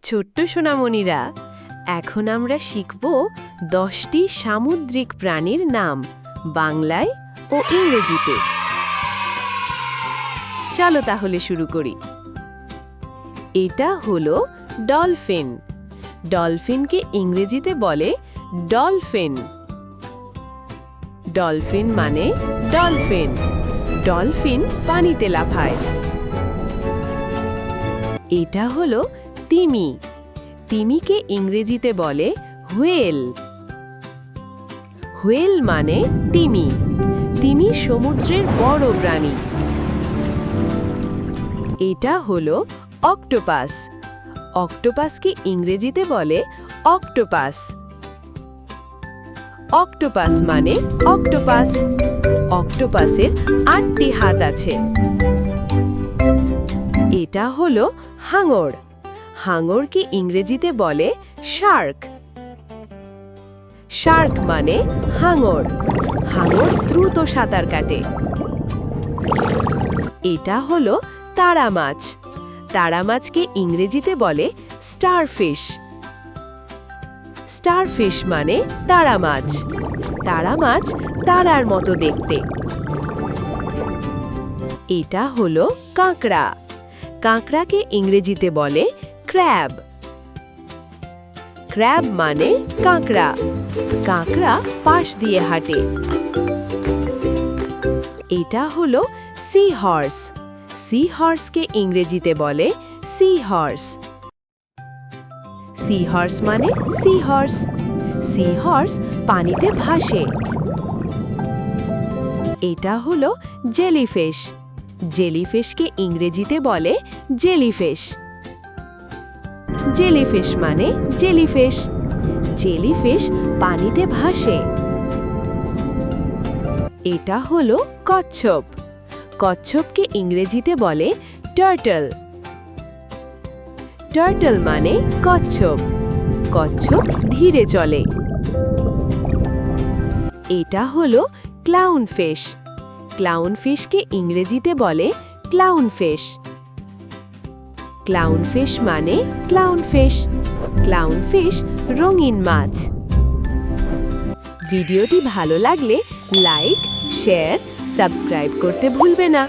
ছোট্ট সোনামণিরা, এখন আমরা শিখব 10টি সামুদ্রিক প্রাণীর নাম বাংলায় ও ইংরেজিতে। চলো তাহলে শুরু করি। এটা হলো ডলফিন। ডলফিনকে ইংরেজিতে বলে ডলফিন। ডলফিন মানে ডলফিন। ডলফিন পানিতে লাফায়। এটা হলো তিমি। তিমিকে ইংরেজিতে বলে হুয়েল। হুয়েল মানে তিমি। তিমি সমুদ্রের বড় প্রাণী। এটা হলো অক্টোপাস। অক্টোপাসকে ইংরেজিতে বলে অক্টোপাস। অক্টোপাস মানে অক্টোপাস। অক্টোপাসের 8টি হাত আছে। এটা হলো হাঙর। হাঙরকে ইংরেজিতে বলে শার্ক। শার্ক মানে হাঙর। হাঙর দ্রুত সাঁতার কাটে। এটা হলো তারা মাছ। তারা মাছকে ইংরেজিতে বলে স্টারফিশ। স্টারফিশ মানে তারা মাছ। তারা মাছ তারার মতো দেখতে। এটা হলো কাঁকড়া। কাঁকড়াকে ইংরেজিতে বলে ক্র্যাব। ক্র্যাব মানে কাঁকড়া। কাঁকড়া পাশ দিয়ে হাঁটে। এটা হলো সি হর্স। সি হর্সকে ইংরেজিতে বলে সি হর্স। সি হর্স মানে সি হর্স। সি হর্স পানিতে ভাসে। এটা হলো জেলিফিশ। জেলিফিশকে ইংরেজিতে বলে জেলিফিশ। জেলিফিশ মানে জেলিফিশ। জেলিফিশ পানিতে ভাসে। এটা হলো কচ্ছপ। কচ্ছপকে ইংরেজিতে বলে টার্টল। টার্টল মানে কচ্ছপ। কচ্ছপ ধীরে চলে। এটা হলো ক্লাউনফিশ। ক্লাউনফিশকে ইংরেজিতে বলে ক্লাউনফিশ। ক্লাউনফিশ মানে ক্লাউনফিশ। ক্লাউনফিশ রঙিন মাছ। ভিডিওটি ভালো লাগলে লাইক, শেয়ার, সাবস্ক্রাইব করতে ভুলবে না।